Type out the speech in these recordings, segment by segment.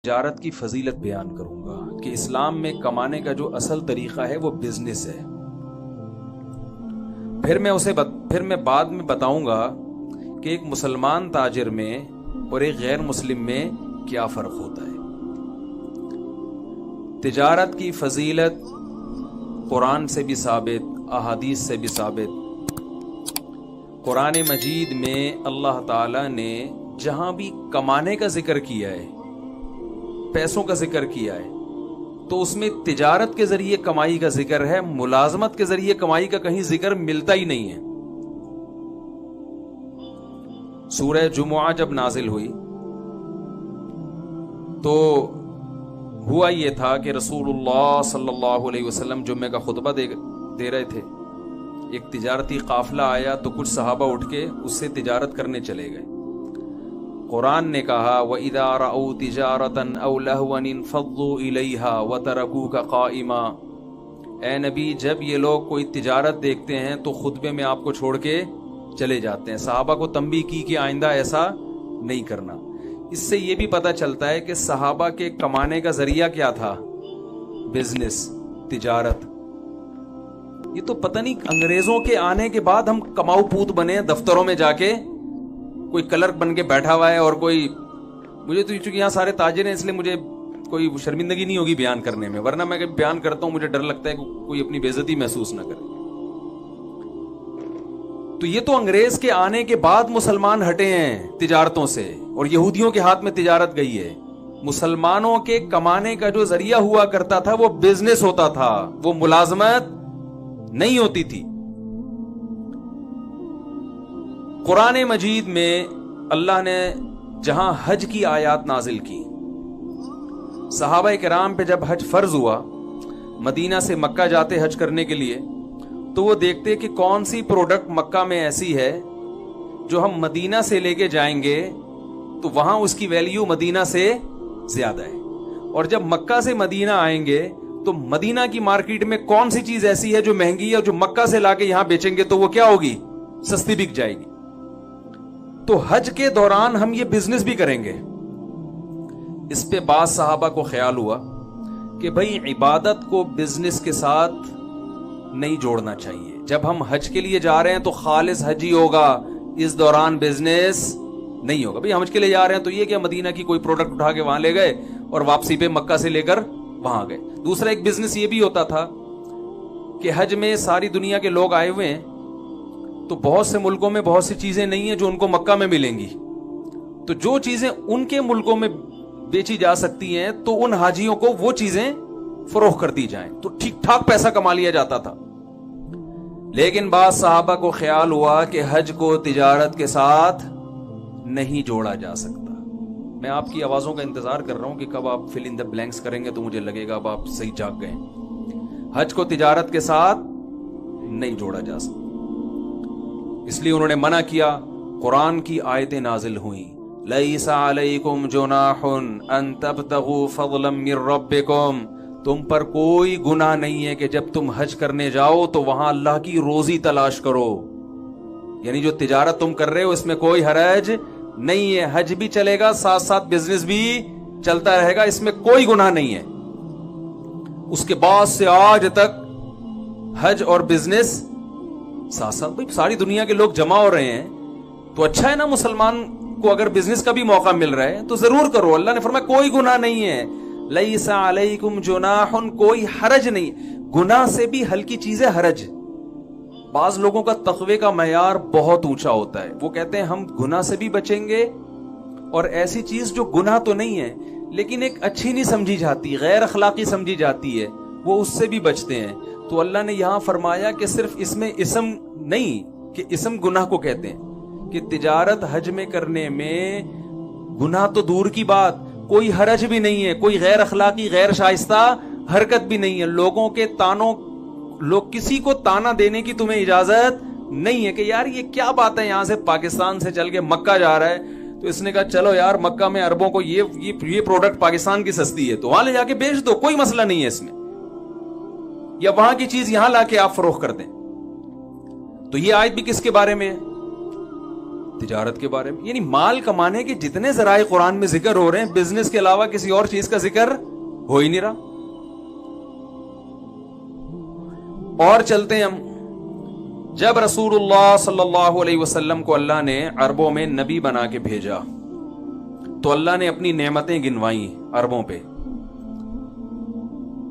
تجارت کی فضیلت بیان کروں گا کہ اسلام میں کمانے کا جو اصل طریقہ ہے وہ بزنس ہے. پھر میں بعد میں بتاؤں گا کہ ایک مسلمان تاجر میں اور ایک غیر مسلم میں کیا فرق ہوتا ہے. تجارت کی فضیلت قرآن سے بھی ثابت، احادیث سے بھی ثابت. قرآن مجید میں اللہ تعالی نے جہاں بھی کمانے کا ذکر کیا ہے، پیسوں کا ذکر کیا ہے، تو اس میں تجارت کے ذریعے کمائی کا ذکر ہے. ملازمت کے ذریعے کمائی کا کہیں ذکر ملتا ہی نہیں ہے. سورہ جمعہ جب نازل ہوئی تو ہوا یہ تھا کہ رسول اللہ صلی اللہ علیہ وسلم جمعہ کا خطبہ دے رہے تھے. ایک تجارتی قافلہ آیا تو کچھ صحابہ اٹھ کے اس سے تجارت کرنے چلے گئے. قرآن نے کہا وَإِذَا رَأَوْا تِجَارَةً أَوْ لَهْوًا انفَضُّوا إِلَيْهَا وَتَرَكُوكَ قَائِمًا. اے نبی، جب یہ لوگ کوئی تجارت دیکھتے ہیں تو خطبے میں آپ کو چھوڑ کے چلے جاتے ہیں. صحابہ کو تنبیہ کی کہ آئندہ ایسا نہیں کرنا. اس سے یہ بھی پتہ چلتا ہے کہ صحابہ کے کمانے کا ذریعہ کیا تھا؟ بزنس، تجارت. یہ تو پتہ نہیں انگریزوں کے آنے کے بعد ہم کماؤ پوت بنے، دفتروں میں جا کے کوئی کلرک بن کے بیٹھا ہوا ہے. اور کوئی مجھے تو چونکہ یہاں سارے تاجر ہیں اس لیے مجھے کوئی شرمندگی نہیں ہوگی بیان کرنے میں، ورنہ میں بیان کرتا ہوں مجھے ڈر لگتا ہے کہ کوئی اپنی بے عزتی محسوس نہ کرے. تو یہ تو انگریز کے آنے کے بعد مسلمان ہٹے ہیں تجارتوں سے، اور یہودیوں کے ہاتھ میں تجارت گئی ہے. مسلمانوں کے کمانے کا جو ذریعہ ہوا کرتا تھا وہ بزنس ہوتا تھا، وہ ملازمت نہیں ہوتی تھی. قرآن مجید میں اللہ نے جہاں حج کی آیات نازل کی، صحابہ کرام پہ جب حج فرض ہوا، مدینہ سے مکہ جاتے حج کرنے کے لیے، تو وہ دیکھتے کہ کون سی پروڈکٹ مکہ میں ایسی ہے جو ہم مدینہ سے لے کے جائیں گے تو وہاں اس کی ویلیو مدینہ سے زیادہ ہے، اور جب مکہ سے مدینہ آئیں گے تو مدینہ کی مارکیٹ میں کون سی چیز ایسی ہے جو مہنگی ہے اور جو مکہ سے لا کے یہاں بیچیں گے تو وہ کیا ہوگی؟ سستی بک جائے گی. تو حج کے دوران ہم یہ بزنس بھی کریں گے. اس پہ بعض صحابہ کو خیال ہوا کہ بھئی عبادت کو بزنس کے ساتھ نہیں جوڑنا چاہیے. جب ہم حج کے لیے جا رہے ہیں تو خالص حج ہی ہوگا، اس دوران بزنس نہیں ہوگا. بھئی ہم حج کے لیے جا رہے ہیں تو یہ کہ مدینہ کی کوئی پروڈکٹ اٹھا کے وہاں لے گئے اور واپسی پہ مکہ سے لے کر وہاں گئے. دوسرا ایک بزنس یہ بھی ہوتا تھا کہ حج میں ساری دنیا کے لوگ آئے ہوئے ہیں تو بہت سے ملکوں میں بہت سی چیزیں نہیں ہیں جو ان کو مکہ میں ملیں گی، تو جو چیزیں ان کے ملکوں میں بیچی جا سکتی ہیں تو ان حاجیوں کو وہ چیزیں فروخت کر دی جائیں، تو ٹھیک ٹھاک پیسہ کما لیا جاتا تھا. لیکن بعض صحابہ کو خیال ہوا کہ حج کو تجارت کے ساتھ نہیں جوڑا جا سکتا. میں آپ کی آوازوں کا انتظار کر رہا ہوں کہ کب آپ فل ان دا بلینکس کریں گے تو مجھے لگے گا اب آپ صحیح جاگ گئے. حج کو تجارت کے ساتھ نہیں جوڑا جا سکتا، اس لیے انہوں نے منع کیا. قرآن کی آیتیں نازل ہوئیں، لیس علیکم جناح ان تبتغوا فضلا من ربکم. تم پر کوئی گناہ نہیں ہے کہ جب تم حج کرنے جاؤ تو وہاں اللہ کی روزی تلاش کرو. یعنی جو تجارت تم کر رہے ہو اس میں کوئی حرج نہیں ہے، حج بھی چلے گا، ساتھ ساتھ بزنس بھی چلتا رہے گا، اس میں کوئی گناہ نہیں ہے. اس کے بعد سے آج تک حج اور بزنس ساتھ ساتھ. بھائی ساری دنیا کے لوگ جمع ہو رہے ہیں تو اچھا ہے نا، مسلمان کو اگر بزنس کا بھی موقع مل رہا ہے تو ضرور کرو. اللہ نے فرمایا کوئی گناہ نہیں ہے، لیس علیکم جناح، کوئی حرج نہیں. گناہ سے بھی ہلکی چیز ہے حرج. بعض لوگوں کا تقوی کا معیار بہت اونچا ہوتا ہے، وہ کہتے ہیں ہم گناہ سے بھی بچیں گے اور ایسی چیز جو گناہ تو نہیں ہے لیکن ایک اچھی نہیں سمجھی جاتی، غیر اخلاقی سمجھی جاتی ہے، وہ اس سے بھی بچتے ہیں. تو اللہ نے یہاں فرمایا کہ صرف اس میں اسم نہیں کہ اسم گناہ کو کہتے ہیں، کہ تجارت حج میں کرنے میں گناہ تو دور کی بات، کوئی حرج بھی نہیں ہے، کوئی غیر اخلاقی غیر شائستہ حرکت بھی نہیں ہے. لوگوں کے کسی کو تانا دینے کی تمہیں اجازت نہیں ہے کہ یار یہ کیا بات ہے، یہاں سے پاکستان سے چل کے مکہ جا رہا ہے تو اس نے کہا چلو یار مکہ میں عربوں کو یہ پروڈکٹ پاکستان کی سستی ہے تو وہاں لے جا کے بیچ دو، کوئی مسئلہ نہیں ہے اس میں، یا وہاں کی چیز یہاں لا کے آپ فروخت کر دیں. تو یہ آیت بھی کس کے بارے میں ہے؟ تجارت کے بارے میں. یعنی مال کمانے کے جتنے ذرائع قرآن میں ذکر ہو رہے ہیں، بزنس کے علاوہ کسی اور چیز کا ذکر ہو ہی نہیں رہا. اور چلتے ہیں ہم. جب رسول اللہ صلی اللہ علیہ وسلم کو اللہ نے عربوں میں نبی بنا کے بھیجا تو اللہ نے اپنی نعمتیں گنوائیں عربوں پہ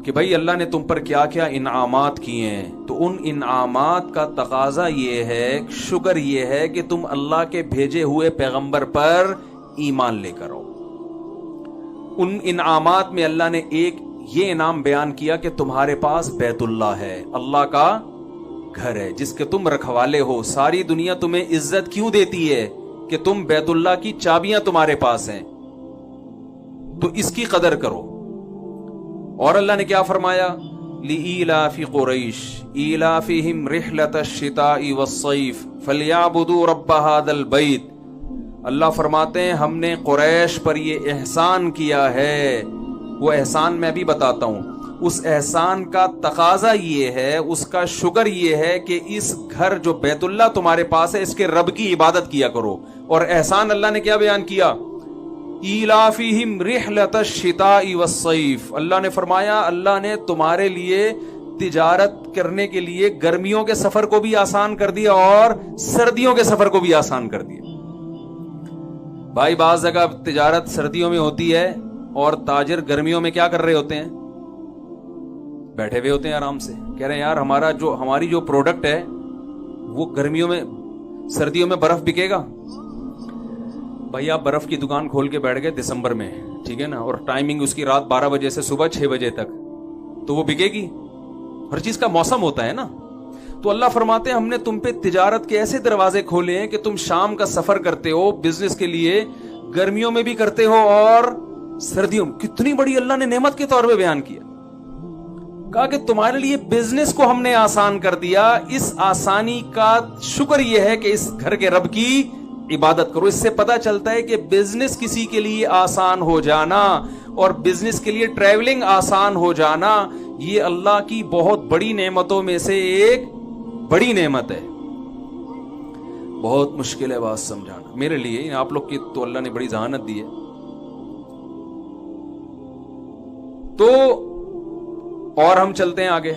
کہ بھائی اللہ نے تم پر کیا کیا انعامات کیے ہیں. تو ان انعامات کا تقاضا یہ ہے، شکر یہ ہے کہ تم اللہ کے بھیجے ہوئے پیغمبر پر ایمان لے کر آؤ. ان انعامات میں اللہ نے ایک یہ انعام بیان کیا کہ تمہارے پاس بیت اللہ ہے، اللہ کا گھر ہے جس کے تم رکھوالے ہو. ساری دنیا تمہیں عزت کیوں دیتی ہے کہ تم بیت اللہ کی چابیاں تمہارے پاس ہیں، تو اس کی قدر کرو. اور اللہ نے کیا فرمایا؟ لِإِيلَافِ قُرَيْشٍ إِيلَافِهِمْ رِحْلَةَ الشِّتَاءِ وَالصَّيْفِ فَلْيَعْبُدُوا رَبَّ هَذَا الْبَيْتِ. اللہ فرماتے ہیں ہم نے قریش پر یہ احسان کیا ہے. وہ احسان میں بھی بتاتا ہوں. اس احسان کا تقاضا یہ ہے، اس کا شکر یہ ہے کہ اس گھر جو بیت اللہ تمہارے پاس ہے اس کے رب کی عبادت کیا کرو. اور احسان اللہ نے کیا بیان کیا؟ ایلافہم رحلۃ الشتاء والصیف. اللہ نے فرمایا اللہ نے تمہارے لیے تجارت کرنے کے لیے گرمیوں کے سفر کو بھی آسان کر دیا اور سردیوں کے سفر کو بھی آسان کر دیا. بھائی بعض جگہ تجارت سردیوں میں ہوتی ہے اور تاجر گرمیوں میں کیا کر رہے ہوتے ہیں؟ بیٹھے ہوئے ہوتے ہیں آرام سے، کہہ رہے ہیں یار ہماری جو پروڈکٹ ہے وہ گرمیوں میں سردیوں میں برف بکے گا. بھائی آپ برف کی دکان کھول کے بیٹھ گئے دسمبر میں، ٹھیک ہے نا، اور ٹائمنگ اس کی رات 12 بجے سے صبح 6 بجے تک، تو وہ بکے گی؟ ہر چیز کا موسم ہوتا ہے نا. تو اللہ فرماتے ہیں ہم نے تم پہ تجارت کے ایسے دروازے کھولے ہیں کہ تم شام کا سفر کرتے ہو بزنس کے لیے، گرمیوں میں بھی کرتے ہو اور سردیوں میں. کتنی بڑی اللہ نے نعمت کے طور پہ بیان کیا. کہا کہ تمہارے لیے بزنس کو ہم نے آسان کر دیا. اس آسانی کا شکر یہ ہے کہ اس گھر کے رب کی عبادت کرو. اس سے پتا چلتا ہے کہ بزنس کسی کے لیے آسان ہو جانا اور بزنس کے لیے ٹریولنگ آسان ہو جانا یہ اللہ کی بہت بڑی نعمتوں میں سے ایک بڑی نعمت ہے. بہت مشکل ہے بات سمجھانا میرے لیے، آپ لوگ کی تو اللہ نے بڑی ذہانت دی ہے. تو اور ہم چلتے ہیں آگے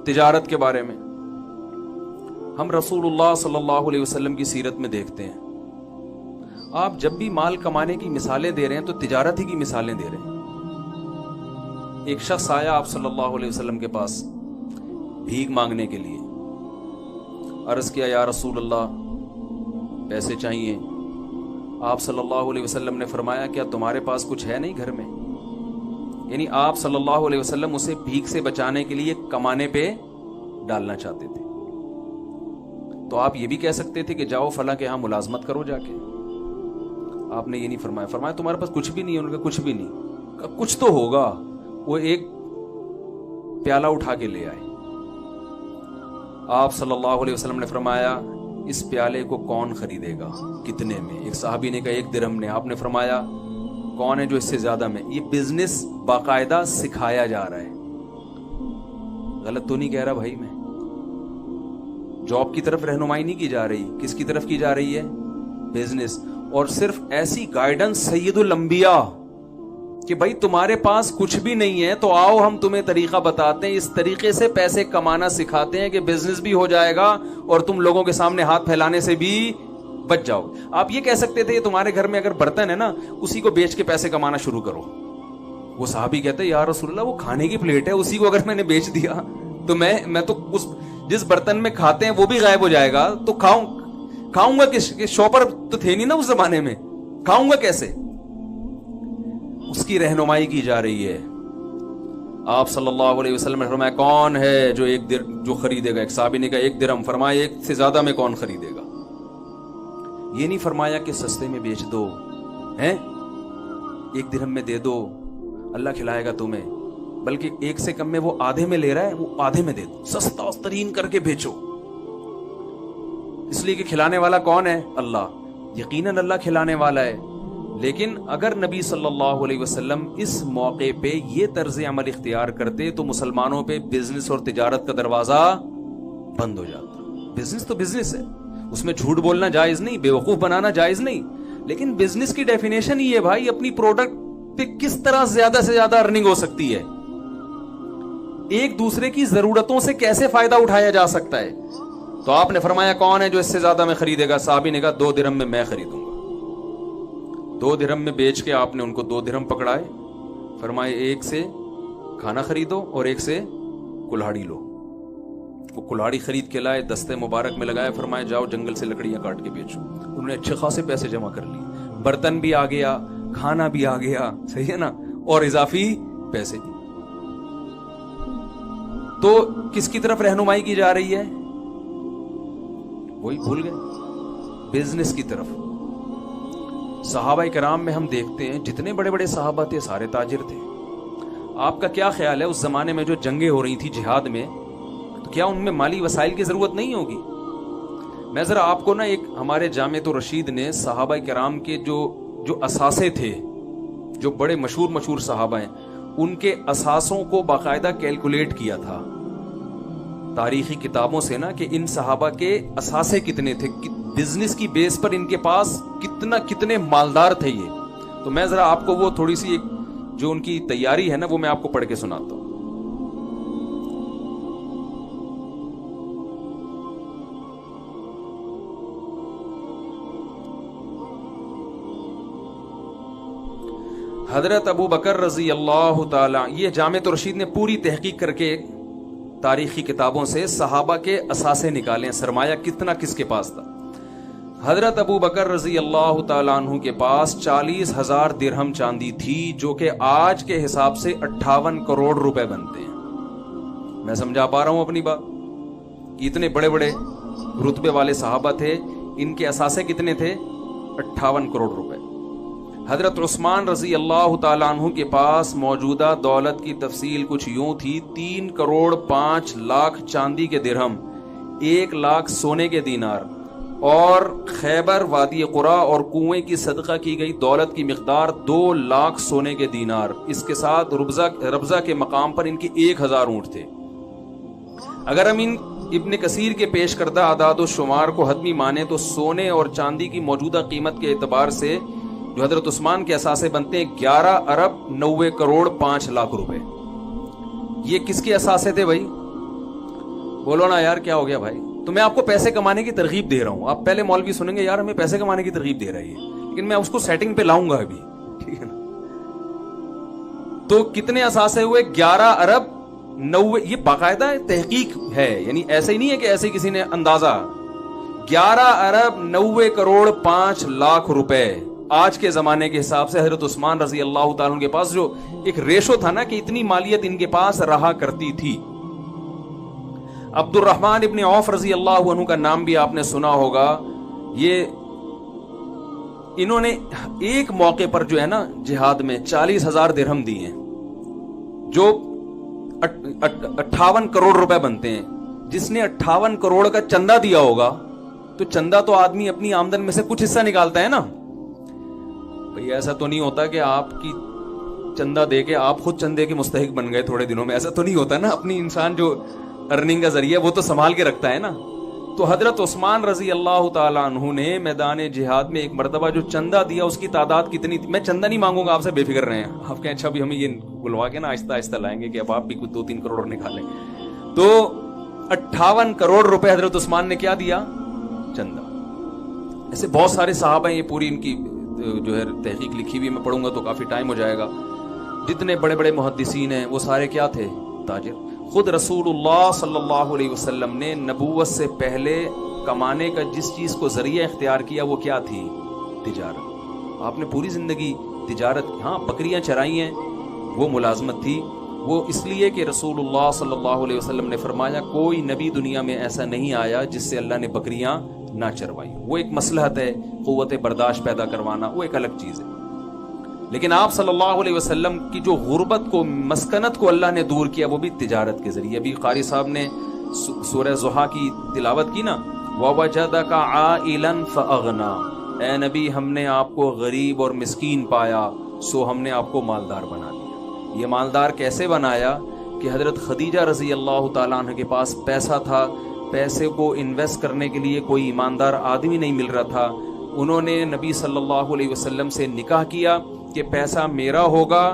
تجارت کے بارے میں. ہم رسول اللہ صلی اللہ علیہ وسلم کی سیرت میں دیکھتے ہیں آپ جب بھی مال کمانے کی مثالیں دے رہے ہیں تو تجارت ہی کی مثالیں دے رہے ہیں. ایک شخص آیا آپ صلی اللہ علیہ وسلم کے پاس بھیک مانگنے کے لیے. عرض کیا یا رسول اللہ پیسے چاہیے. آپ صلی اللہ علیہ وسلم نے فرمایا کیا تمہارے پاس کچھ ہے نہیں گھر میں؟ یعنی آپ صلی اللہ علیہ وسلم اسے بھیک سے بچانے کے لیے کمانے پہ ڈالنا چاہتے تھے. تو آپ یہ بھی کہہ سکتے تھے کہ جاؤ فلاں کے ہاں ملازمت کرو جا کے. آپ نے یہ نہیں فرمایا. فرمایا تمہارے پاس کچھ بھی نہیں ہے؟ انہوں نے کہا کچھ بھی نہیں. کچھ تو ہوگا. وہ ایک پیالہ اٹھا کے لے آئے. آپ صلی اللہ علیہ وسلم نے فرمایا اس پیالے کو کون خریدے گا؟ کتنے میں؟ ایک صحابی نے کہا 1 درہم نے. آپ نے فرمایا کون ہے جو اس سے زیادہ میں؟ یہ بزنس باقاعدہ سکھایا جا رہا ہے. غلط تو نہیں کہہ رہا بھائی میں؟ جاب کی طرف رہنمائی نہیں کی جا رہی. کس کی طرف کی جا رہی ہے؟ بزنس. اور صرف ایسی گائیڈنس سید الانبیاء کہ بھائی تمہارے پاس کچھ بھی نہیں ہے تو آؤ ہم تمہیں طریقہ بتاتے ہیں. اس طریقے سے پیسے کمانا سکھاتے ہیں کہ بزنس بھی ہو جائے گا اور تم لوگوں کے سامنے ہاتھ پھیلانے سے بھی بچ جاؤ. آپ یہ کہہ سکتے تھے تمہارے گھر میں اگر برتن ہے نا اسی کو بیچ کے پیسے کمانا شروع کرو. وہ صحابی کہتے ہیں یا رسول اللہ وہ کھانے کی پلیٹ ہے، اسی کو اگر میں نے بیچ دیا تو میں تو اس جس برتن میں کھاتے ہیں وہ بھی غائب ہو جائے گا. تو کھاؤں گا کس؟ شاپر تو تھے نہیں نا اس زمانے میں، کھاؤں گا کیسے؟ اس کی رہنمائی کی جا رہی ہے. آپ صلی اللہ علیہ وسلم نے فرمایا کون ہے جو خریدے گا؟ ایک صحابی نے کہا 1 درہم. فرمایا 1 سے زیادہ میں کون خریدے گا؟ یہ نہیں فرمایا کہ سستے میں بیچ دو ہیں، 1 درہم میں دے دو اللہ کھلائے گا تمہیں، بلکہ 1 سے کم میں وہ آدھے میں لے رہا ہے وہ آدھے میں دے دو، سستا ترین کر کے بیچو. اس لیے کہ کھلانے والا کون ہے؟ اللہ. یقیناً اللہ کھلانے والا ہے. لیکن اگر نبی صلی اللہ علیہ وسلم اس موقع پہ یہ طرز عمل اختیار کرتے تو مسلمانوں پہ بزنس اور تجارت کا دروازہ بند ہو جاتا. بزنس تو بزنس ہے، اس میں جھوٹ بولنا جائز نہیں, بیوقوف بنانا جائز نہیں, لیکن بزنس کی ڈیفینیشن ہی ہے بھائی اپنی پروڈکٹ پہ کس طرح زیادہ سے زیادہ ارننگ ہو سکتی ہے, ایک دوسرے کی ضرورتوں سے کیسے فائدہ اٹھایا جا سکتا ہے. تو آپ نے فرمایا کون ہے جو اس سے زیادہ میں خریدے گا؟ صحابی نے کہا 2 درہم میں خریدوں گا. 2 درہم میں بیچ کے آپ نے ان کو 2 درہم پکڑائے, فرمائے ایک سے کھانا خریدو اور ایک سے کلہاڑی لو. وہ کلہاڑی خرید کے لائے, دستے مبارک میں لگائے, فرمایا جاؤ جنگل سے لکڑیاں کاٹ کے بیچو. انہوں نے اچھے خاصے پیسے جمع کر لیے, برتن بھی آ گیا, کھانا بھی آ گیا, صحیح ہے نا, اور اضافی پیسے بھی. تو کس کی طرف رہنمائی کی جا رہی ہے؟ وہی بھول گئے, بزنس کی طرف. صحابہ کرام میں ہم دیکھتے ہیں جتنے بڑے بڑے صحابہ تھے سارے تاجر تھے. آپ کا کیا خیال ہے اس زمانے میں جو جنگیں ہو رہی تھی جہاد میں, تو کیا ان میں مالی وسائل کی ضرورت نہیں ہوگی؟ میں ذرا آپ کو نا ایک ہمارے جامعۃ الرشید نے صحابہ کرام کے جو اثاثے تھے, جو بڑے مشہور صحابہ ہیں, ان کے اثاثوں کو باقاعدہ کیلکولیٹ کیا تھا تاریخی کتابوں سے نا, کہ ان صحابہ کے اثاثے کتنے تھے, بزنس کی بیس پر ان کے پاس کتنے مالدار تھے یہ. تو میں ذرا آپ کو وہ تھوڑی سی ایک جو ان کی تیاری ہے نا وہ میں آپ کو پڑھ کے سناتا ہوں. حضرت ابو بکر رضی اللہ تعالی, یہ جامعۃ الرشید نے پوری تحقیق کر کے تاریخی کتابوں سے صحابہ کے اثاثے نکالے, سرمایہ کتنا کس کے پاس تھا. حضرت ابو بکر رضی اللہ تعالیٰ عنہ کے پاس 40,000 درہم چاندی تھی, جو کہ آج کے حساب سے 58 کروڑ روپے بنتے ہیں. میں سمجھا پا رہا ہوں اپنی بات؟ اتنے بڑے بڑے رتبے والے صحابہ تھے, ان کے اثاثے کتنے تھے؟ 58 کروڑ روپے. حضرت عثمان رضی اللہ تعالیٰ عنہ کے پاس موجودہ دولت کی تفصیل کچھ یوں تھی: 3 کروڑ 5 لاکھ چاندی کے درہم, 1 لاکھ سونے کے دینار, اور خیبر, وادی قرا اور کنویں کی صدقہ کی گئی دولت کی مقدار 2 لاکھ سونے کے دینار. اس کے ساتھ ربضہ کے مقام پر ان کے 1000 اونٹ تھے. اگر ہم ان ابن کثیر کے پیش کردہ اعداد و شمار کو حتمی مانے تو سونے اور چاندی کی موجودہ قیمت کے اعتبار سے جو حضرت عثمان کے اثاثے بنتے ہیں 11 ارب 90 کروڑ 5 لاکھ روپے. یہ کس کے اثاثے تھے بھائی؟ بولو نا یار, کیا ہو گیا بھائی؟ تو میں آپ کو پیسے کمانے کی ترغیب دے رہا ہوں. آپ پہلے مولوی سنیں گے یار ہمیں پیسے کمانے کی ترغیب دے رہی ہے, لیکن میں اس کو سیٹنگ پہ لاؤں گا ابھی, ٹھیک ہے نا. تو کتنے اثاثے ہوئے؟ 11 ارب 90. یہ باقاعدہ تحقیق ہے, یعنی ایسے ہی نہیں ہے کہ ایسے کسی نے اندازہ. 11 ارب 90 کروڑ 5 لاکھ روپے آج کے زمانے کے حساب سے. حضرت عثمان رضی اللہ تعالیٰ کے پاس جو ایک ریشو تھا نا کہ اتنی مالیت ان کے پاس رہا کرتی تھی. عبد الرحمن ابن عوف رضی اللہ عنہ کا نام بھی آپ نے سنا ہوگا. یہ انہوں نے ایک موقع پر جو ہے نا جہاد میں 40,000 درہم دی ہیں, جو 58 کروڑ روپے بنتے ہیں. جس نے 58 کروڑ کا چندہ دیا ہوگا, تو چندہ تو آدمی اپنی آمدن میں سے کچھ حصہ نکالتا ہے نا بھئی. ایسا تو نہیں ہوتا کہ آپ کی چندہ دے کے آپ خود چندے کے مستحق بن گئے تھوڑے دنوں میں, ایسا تو نہیں ہوتا نا. اپنی انسان جو ارننگ کا ذریعہ وہ تو سنبھال کے رکھتا ہے نا. تو حضرت عثمان رضی اللہ تعالیٰ عنہ نے میدان جہاد میں ایک مرتبہ جو چندہ دیا اس کی تعداد کتنی تھی؟ میں چندہ نہیں مانگوں گا آپ سے, بے فکر رہے ہیں. آپ کہیں اچھا بھی ہمیں یہ بلوا کے نا آہستہ آہستہ لائیں گے کہ اب آپ بھی کچھ 2-3 کروڑ نکالیں. تو 58 کروڑ روپے حضرت عثمان نے کیا دیا؟ چندہ. ایسے بہت سارے صحابہ ہیں, یہ پوری ان کی جو ہے تحقیق لکھی ہوئی, میں پڑھوں گا تو کافی ٹائم ہو جائے گا. جتنے بڑے بڑے محدثین ہیں وہ سارے کیا تھے؟ تاجر. خود رسول اللہ صلی اللہ علیہ وسلم نے نبوت سے پہلے کمانے کا جس چیز کو ذریعہ اختیار کیا وہ کیا تھی؟ تجارت. آپ نے پوری زندگی تجارت کی. ہاں بکریاں چرائی ہیں, وہ ملازمت تھی. وہ اس لیے کہ رسول اللہ صلی اللہ علیہ وسلم نے فرمایا کوئی نبی دنیا میں ایسا نہیں آیا جس سے اللہ نے بکریاں نہ چروائی. وہ ایک مصلحت ہے, قوت برداشت پیدا کروانا, وہ ایک الگ چیز ہے. لیکن آپ صلی اللہ علیہ وسلم کی جو غربت کو, مسکنت کو اللہ نے دور کیا وہ بھی تجارت کے ذریعے. ابھی قاری صاحب نے سورہ ضحیٰ کی تلاوت کی نا, وَوَجَدَكَ عَائِلًا فَأَغْنَا, اے نبی ہم نے آپ کو غریب اور مسکین پایا سو ہم نے آپ کو مالدار بنا دیا. یہ مالدار کیسے بنایا کہ حضرت خدیجہ رضی اللہ تعالیٰ عنہ کے پاس پیسہ تھا, پیسے کو انویسٹ کرنے کے لیے کوئی ایماندار آدمی نہیں مل رہا تھا. انہوں نے نبی صلی اللہ علیہ وسلم سے نکاح کیا کہ پیسہ میرا ہوگا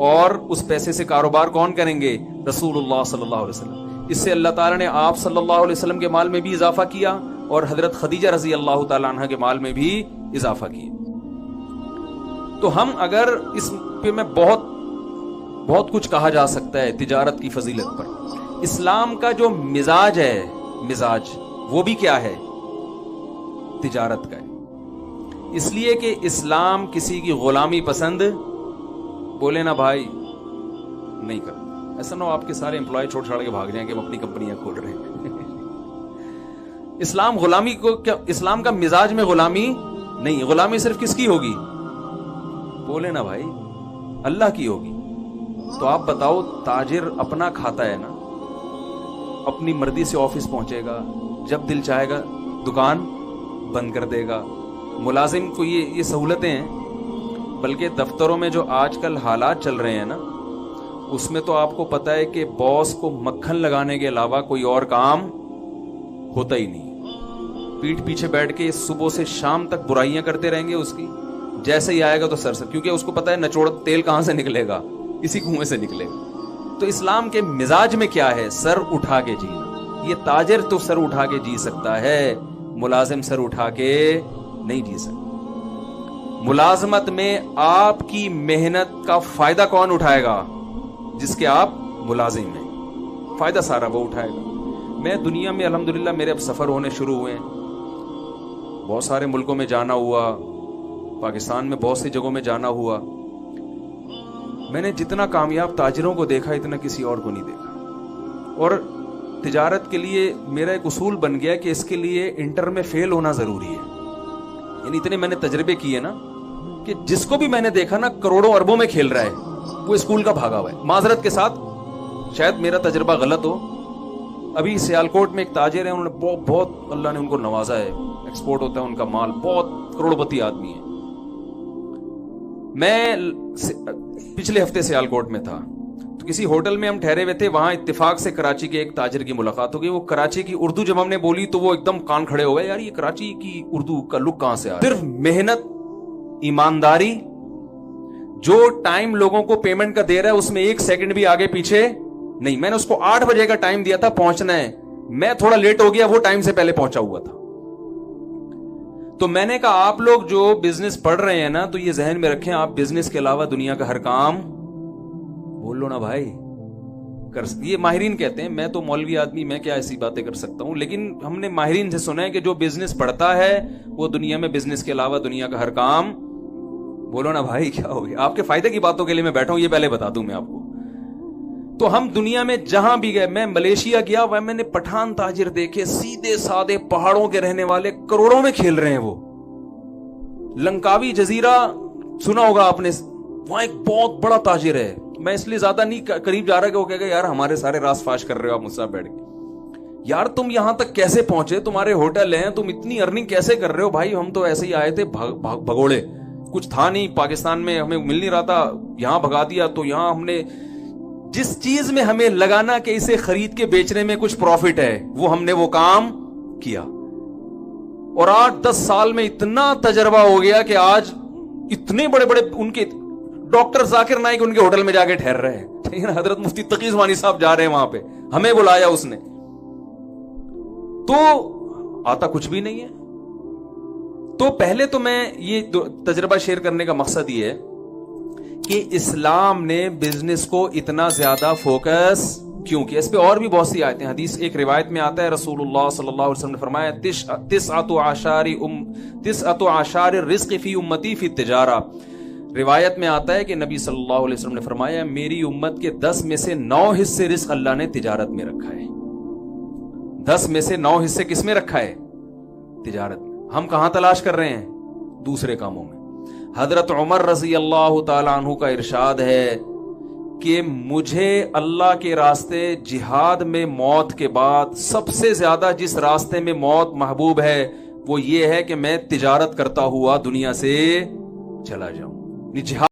اور اس پیسے سے کاروبار کون کریں گے؟ رسول اللہ صلی اللہ علیہ وسلم. اس سے اللہ تعالیٰ نے آپ صلی اللہ علیہ وسلم کے مال میں بھی اضافہ کیا اور حضرت خدیجہ رضی اللہ تعالیٰ عنہ کے مال میں بھی اضافہ کیا. تو ہم اگر اس پہ میں بہت کچھ کہا جا سکتا ہے تجارت کی فضیلت پر. اسلام کا جو مزاج ہے وہ بھی کیا ہے؟ تجارت کا ہے. اس لیے کہ اسلام کسی کی غلامی پسند بولے نا بھائی نہیں کرتا. ایسا نہ ہو آپ کے سارے امپلائی چھوڑ کے بھاگ جائیں کہ ہم اپنی کمپنیاں کھول رہے ہیں. اسلام غلامی کو کیا، اسلام کا مزاج میں غلامی نہیں. غلامی صرف کس کی ہوگی؟ بولے نا بھائی اللہ کی ہوگی. تو آپ بتاؤ، تاجر اپنا کھاتا ہے نا، اپنی مرضی سے آفس پہنچے گا، جب دل چاہے گا دکان بند کر دے گا. ملازم کو یہ سہولتیں ہیں. بلکہ دفتروں میں جو آج کل حالات چل رہے ہیں نا، اس میں تو آپ کو پتا ہے کہ باس کو مکھن لگانے کے علاوہ کوئی اور کام ہوتا ہی نہیں. پیٹھ پیچھے بیٹھ کے صبح سے شام تک برائیاں کرتے رہیں گے اس کی. جیسے ہی آئے گا تو سر کیونکہ اس کو پتا ہے نچوڑ تیل کہاں سے نکلے گا، اسی کنویں سے نکلے گا. تو اسلام کے مزاج میں کیا ہے؟ سر اٹھا کے جینا. یہ تاجر تو سر اٹھا کے جی سکتا ہے، ملازم سر اٹھا کے نہیں جی سکتا. ملازمت میں آپ کی محنت کا فائدہ کون اٹھائے گا؟ جس کے آپ ملازم ہیں. فائدہ سارا وہ اٹھائے گا. میں دنیا میں الحمدللہ میرے اب سفر ہونے شروع ہوئے ہیں. بہت سارے ملکوں میں جانا ہوا، پاکستان میں بہت سی جگہوں میں جانا ہوا. میں نے جتنا کامیاب تاجروں کو دیکھا اتنا کسی اور کو نہیں دیکھا. اور تجارت کے لیے میرا ایک اصول بن گیا کہ اس کے لیے انٹر میں فیل ہونا ضروری ہے. یعنی اتنے میں نے تجربے کیے نا کہ جس کو بھی میں نے دیکھا نا کروڑوں اربوں میں کھیل رہا ہے، وہ اسکول کا بھاگا ہوا ہے. معذرت کے ساتھ شاید میرا تجربہ غلط ہو. ابھی سیالکوٹ میں ایک تاجر ہیں، انہوں نے بہت اللہ نے ان کو نوازا ہے، ایکسپورٹ ہوتا ہے ان کا مال، بہت کروڑپتی آدمی ہے. میں پچھلے ہفتے سیالکوٹ میں تھا تو کسی ہوٹل میں ہم ٹھہرے ہوئے تھے. وہاں اتفاق سے کراچی کے ایک تاجر کی ملاقات ہو گئی. وہ کراچی کی اردو جب ہم نے بولی تو وہ ایک دم کان کھڑے ہو گئے، یار یہ کراچی کی اردو کا لک کہاں سے آیا؟ صرف محنت، ایمانداری. جو ٹائم لوگوں کو پیمنٹ کا دے رہا ہے اس میں 1 سیکنڈ بھی آگے پیچھے نہیں. میں نے اس کو 8 بجے کا ٹائم دیا تھا پہنچنا ہے، میں تھوڑا لیٹ ہو گیا، وہ ٹائم سے پہلے پہنچا ہوا تھا. تو میں نے کہا آپ لوگ جو بزنس پڑھ رہے ہیں نا تو یہ ذہن میں رکھیں، آپ بزنس کے علاوہ دنیا کا ہر کام بول لو نا بھائی. یہ ماہرین کہتے ہیں، میں تو مولوی آدمی، میں کیا ایسی باتیں کر سکتا ہوں. لیکن ہم نے ماہرین سے سنا ہے کہ جو بزنس پڑھتا ہے وہ دنیا میں بزنس کے علاوہ دنیا کا ہر کام بولو نا بھائی. کیا ہو گیا؟ آپ کے فائدے کی باتوں کے لیے میں بیٹھا ہوں، یہ پہلے بتا دوں میں آپ کو. تو ہم دنیا میں جہاں بھی گئے، میں ملیشیا گیا، وہ میں نے پٹھان تاجر دیکھے، سیدھے سادے پہاڑوں کے رہنے والے، کروڑوں میں کھیل رہے ہیں. وہ لنکاوی جزیرہ سنا ہوگا آپ نے، وہاں ایک بہت بڑا تاجر ہے. میں اس لیے زیادہ نہیں قریب جا رہا کہ وہ کہے گا یار ہمارے سارے راز فاش کر رہے ہو آپ مجھ سے بیٹھ کے. یار تم یہاں تک کیسے پہنچے؟ تمہارے ہوٹل ہیں، تم اتنی ارننگ کیسے کر رہے ہو؟ بھائی ہم تو ایسے ہی آئے تھے بھگوڑے، کچھ تھا نہیں، پاکستان میں ہمیں مل نہیں رہا تھا، یہاں بھگا دیا. تو یہاں ہم نے جس چیز میں ہمیں لگانا کہ اسے خرید کے بیچنے میں کچھ پروفٹ ہے، وہ ہم نے وہ کام کیا. اور 8-10 سال میں اتنا تجربہ ہو گیا کہ آج اتنے بڑے بڑے ان کے ڈاکٹر ذاکر نائک ان کے ہوٹل میں جا کے ٹھہر رہے ہیں. حضرت مفتی تقی عثمانی صاحب جا رہے ہیں وہاں پہ، ہمیں بلایا اس نے. تو آتا کچھ بھی نہیں ہے. تو پہلے تو میں یہ تجربہ شیئر کرنے کا مقصد یہ ہے کہ اسلام نے بزنس کو اتنا زیادہ فوکس کیوں کیا. اس پہ اور بھی بہت سی آیتیں. حدیث ایک روایت میں آتا ہے، رسول اللہ صلی اللہ علیہ وسلم نے فرمایا تسعۃ اعشار الرزق فی امتی فی التجارہ. روایت میں آتا ہے کہ نبی صلی اللہ علیہ وسلم نے فرمایا میری امت کے 10 میں سے 9 حصے رزق اللہ نے تجارت میں رکھا ہے. 10 میں سے 9 حصے کس میں رکھا ہے؟ تجارت میں. ہم کہاں تلاش کر رہے ہیں؟ دوسرے کاموں میں. حضرت عمر رضی اللہ تعالی عنہ کا ارشاد ہے کہ مجھے اللہ کے راستے جہاد میں موت کے بعد سب سے زیادہ جس راستے میں موت محبوب ہے وہ یہ ہے کہ میں تجارت کرتا ہوا دنیا سے چلا جاؤں. جہاد